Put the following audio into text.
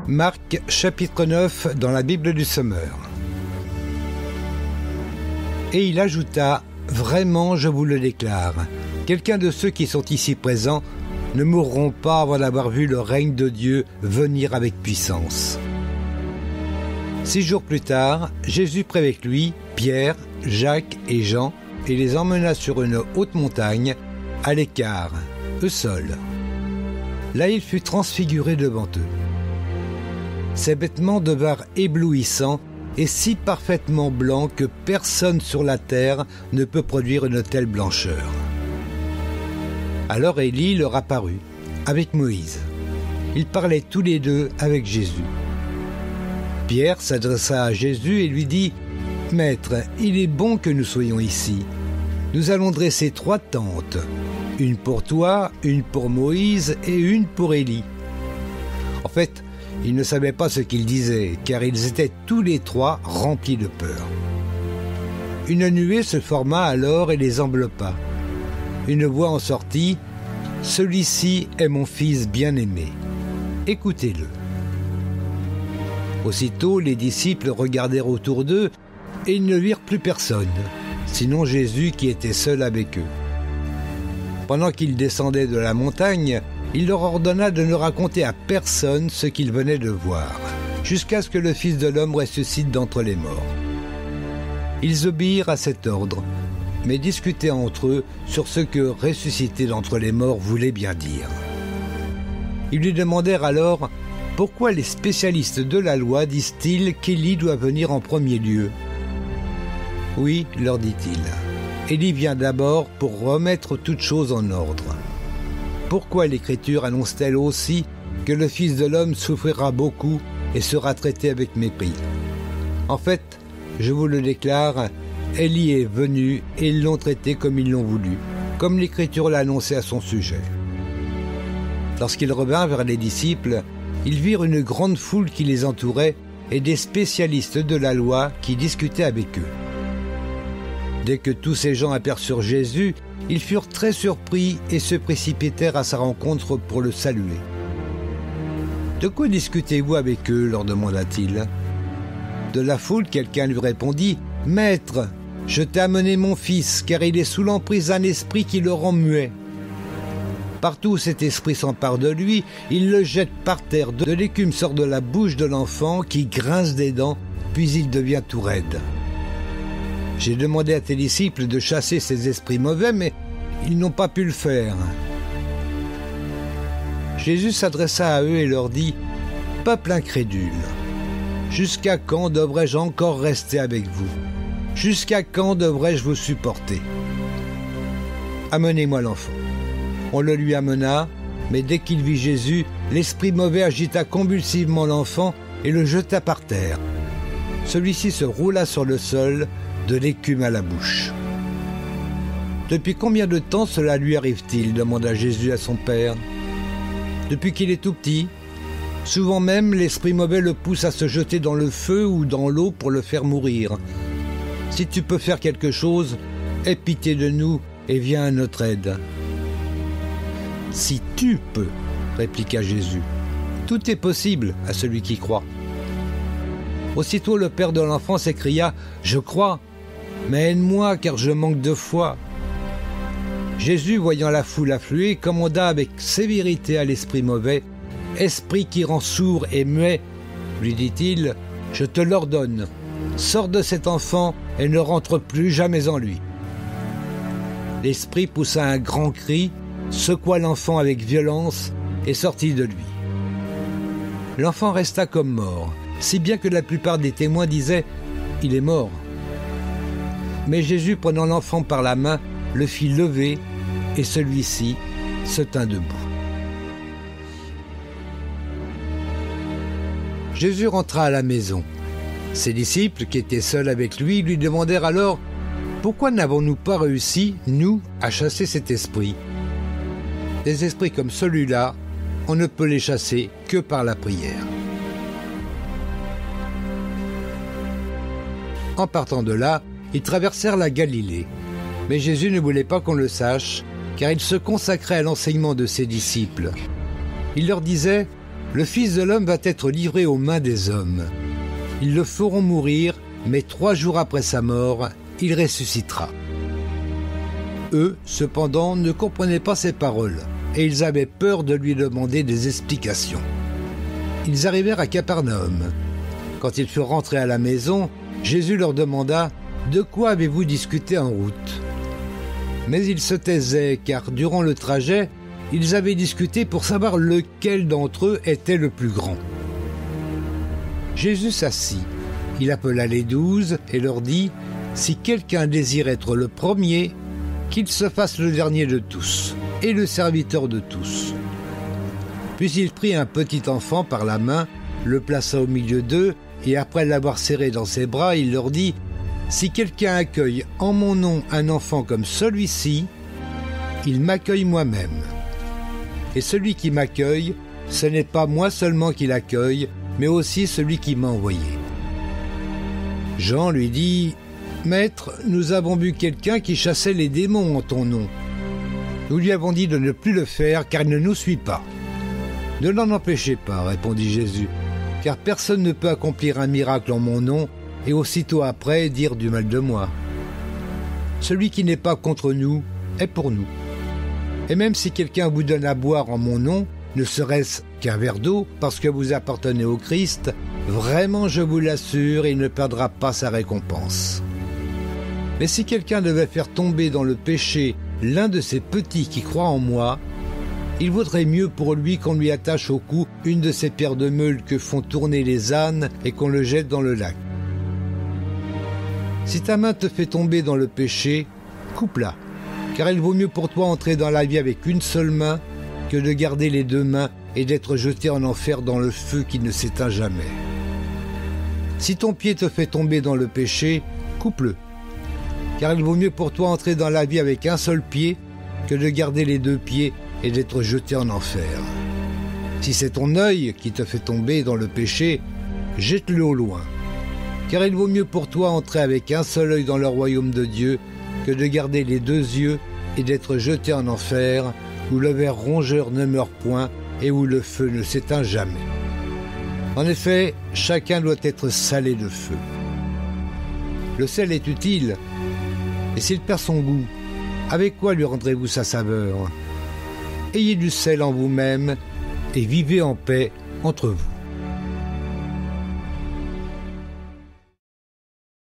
Marc chapitre 9 dans la Bible du Sommeur. Et il ajouta, « Vraiment, je vous le déclare, quelqu'un de ceux qui sont ici présents ne mourront pas avant d'avoir vu le règne de Dieu venir avec puissance. » 6 jours plus tard, Jésus prit avec lui Pierre, Jacques et Jean et les emmena sur une haute montagne, à l'écart, eux seuls. Là, il fut transfiguré devant eux. Ses vêtements devinrent éblouissants et si parfaitement blancs que personne sur la terre ne peut produire une telle blancheur. Alors Élie leur apparut, avec Moïse. Ils parlaient tous les deux avec Jésus. Pierre s'adressa à Jésus et lui dit, « Maître, il est bon que nous soyons ici. Nous allons dresser 3 tentes, une pour toi, une pour Moïse et une pour Élie. » En fait, ils ne savaient pas ce qu'ils disaient, car ils étaient tous les 3 remplis de peur. Une nuée se forma alors et les enveloppa. Une voix en sortit, « Celui-ci est mon fils bien-aimé. Écoutez-le. » Aussitôt, les disciples regardèrent autour d'eux et ils ne virent plus personne, sinon Jésus qui était seul avec eux. Pendant qu'ils descendaient de la montagne, il leur ordonna de ne raconter à personne ce qu'ils venaient de voir, jusqu'à ce que le Fils de l'homme ressuscite d'entre les morts. Ils obéirent à cet ordre, mais discutaient entre eux sur ce que ressusciter d'entre les morts voulait bien dire. Ils lui demandèrent alors « Pourquoi les spécialistes de la loi disent-ils qu'Élie doit venir en premier lieu ?» « Oui, leur dit-il, Élie vient d'abord pour remettre toutes choses en ordre. Pourquoi l'Écriture annonce-t-elle aussi que le Fils de l'homme souffrira beaucoup et sera traité avec mépris? En fait, je vous le déclare, Élie est venu et ils l'ont traité comme ils l'ont voulu, comme l'Écriture l'a annoncé à son sujet. » Lorsqu'ils revinrent vers les disciples, ils virent une grande foule qui les entourait et des spécialistes de la loi qui discutaient avec eux. Dès que tous ces gens aperçurent Jésus, ils furent très surpris et se précipitèrent à sa rencontre pour le saluer. « De quoi discutez-vous avec eux ?» leur demanda-t-il. De la foule, quelqu'un lui répondit, « Maître, je t'ai amené mon fils, car il est sous l'emprise d'un esprit qui le rend muet. Partout où cet esprit s'empare de lui, il le jette par terre. De l'écume sort de la bouche de l'enfant qui grince des dents, puis il devient tout raide. J'ai demandé à tes disciples de chasser ces esprits mauvais, mais ils n'ont pas pu le faire. » Jésus s'adressa à eux et leur dit, « Peuple incrédule, jusqu'à quand devrais-je encore rester avec vous? Jusqu'à quand devrais-je vous supporter? Amenez-moi l'enfant. » On le lui amena, mais dès qu'il vit Jésus, l'esprit mauvais agita convulsivement l'enfant et le jeta par terre. Celui-ci se roula sur le sol, de l'écume à la bouche. « Depuis combien de temps cela lui arrive-t-il » demanda Jésus à son père. « Depuis qu'il est tout petit. Souvent même, l'esprit mauvais le pousse à se jeter dans le feu ou dans l'eau pour le faire mourir. Si tu peux faire quelque chose, aie pitié de nous et viens à notre aide. » « Si tu peux, répliqua Jésus. Tout est possible à celui qui croit. » Aussitôt le père de l'enfant s'écria, « Je crois, mais aide-moi car je manque de foi. » Jésus, voyant la foule affluer, commanda avec sévérité à l'esprit mauvais, « Esprit qui rend sourd et muet, lui dit-il, je te l'ordonne, sors de cet enfant et ne rentre plus jamais en lui. » L'esprit poussa un grand cri, secoua l'enfant avec violence et sortit de lui. L'enfant resta comme mort, si bien que la plupart des témoins disaient « Il est mort ». Mais Jésus, prenant l'enfant par la main, le fit lever et celui-ci se tint debout. Jésus rentra à la maison. Ses disciples, qui étaient seuls avec lui, lui demandèrent alors « Pourquoi n'avons-nous pas réussi, nous, à chasser cet esprit ?» Des esprits comme celui-là, on ne peut les chasser que par la prière. En partant de là, ils traversèrent la Galilée. Mais Jésus ne voulait pas qu'on le sache, car il se consacrait à l'enseignement de ses disciples. Il leur disait Le Fils de l'homme va être livré aux mains des hommes. Ils le feront mourir, mais 3 jours après sa mort, il ressuscitera. » Eux, cependant, ne comprenaient pas ces paroles, et ils avaient peur de lui demander des explications. Ils arrivèrent à Capernaum. Quand ils furent rentrés à la maison, Jésus leur demanda « De quoi avez-vous discuté en route ?» Mais ils se taisaient, car durant le trajet, ils avaient discuté pour savoir lequel d'entre eux était le plus grand. Jésus s'assit. Il appela les 12 et leur dit « Si quelqu'un désire être le premier, qu'il se fasse le dernier de tous et le serviteur de tous. » Puis il prit un petit enfant par la main, le plaça au milieu d'eux, et après l'avoir serré dans ses bras, il leur dit « Si quelqu'un accueille en mon nom un enfant comme celui-ci, il m'accueille moi-même. Et celui qui m'accueille, ce n'est pas moi seulement qui l'accueille, mais aussi celui qui m'a envoyé. » Jean lui dit « Maître, nous avons vu quelqu'un qui chassait les démons en ton nom. Nous lui avons dit de ne plus le faire, car il ne nous suit pas. » « Ne l'en empêchez pas, répondit Jésus, car personne ne peut accomplir un miracle en mon nom et aussitôt après dire du mal de moi. Celui qui n'est pas contre nous est pour nous. Et même si quelqu'un vous donne à boire en mon nom, ne serait-ce qu'un verre d'eau, parce que vous appartenez au Christ, vraiment je vous l'assure, il ne perdra pas sa récompense. Mais si quelqu'un devait faire tomber dans le péché l'un de ces petits qui croient en moi, il vaudrait mieux pour lui qu'on lui attache au cou une de ces pierres de meule que font tourner les ânes et qu'on le jette dans le lac. Si ta main te fait tomber dans le péché, coupe-la, car il vaut mieux pour toi entrer dans la vie avec une seule main que de garder les 2 mains et d'être jeté en enfer dans le feu qui ne s'éteint jamais. Si ton pied te fait tomber dans le péché, coupe-le, car il vaut mieux pour toi entrer dans la vie avec un seul pied que de garder les 2 pieds et d'être jeté en enfer. Si c'est ton œil qui te fait tomber dans le péché, jette-le au loin, car il vaut mieux pour toi entrer avec un seul œil dans le royaume de Dieu que de garder les 2 yeux et d'être jeté en enfer, où le ver rongeur ne meurt point et où le feu ne s'éteint jamais. En effet, chacun doit être salé de feu. Le sel est utile, et s'il perd son goût, avec quoi lui rendrez-vous sa saveur ? Ayez du sel en vous-même et vivez en paix entre vous.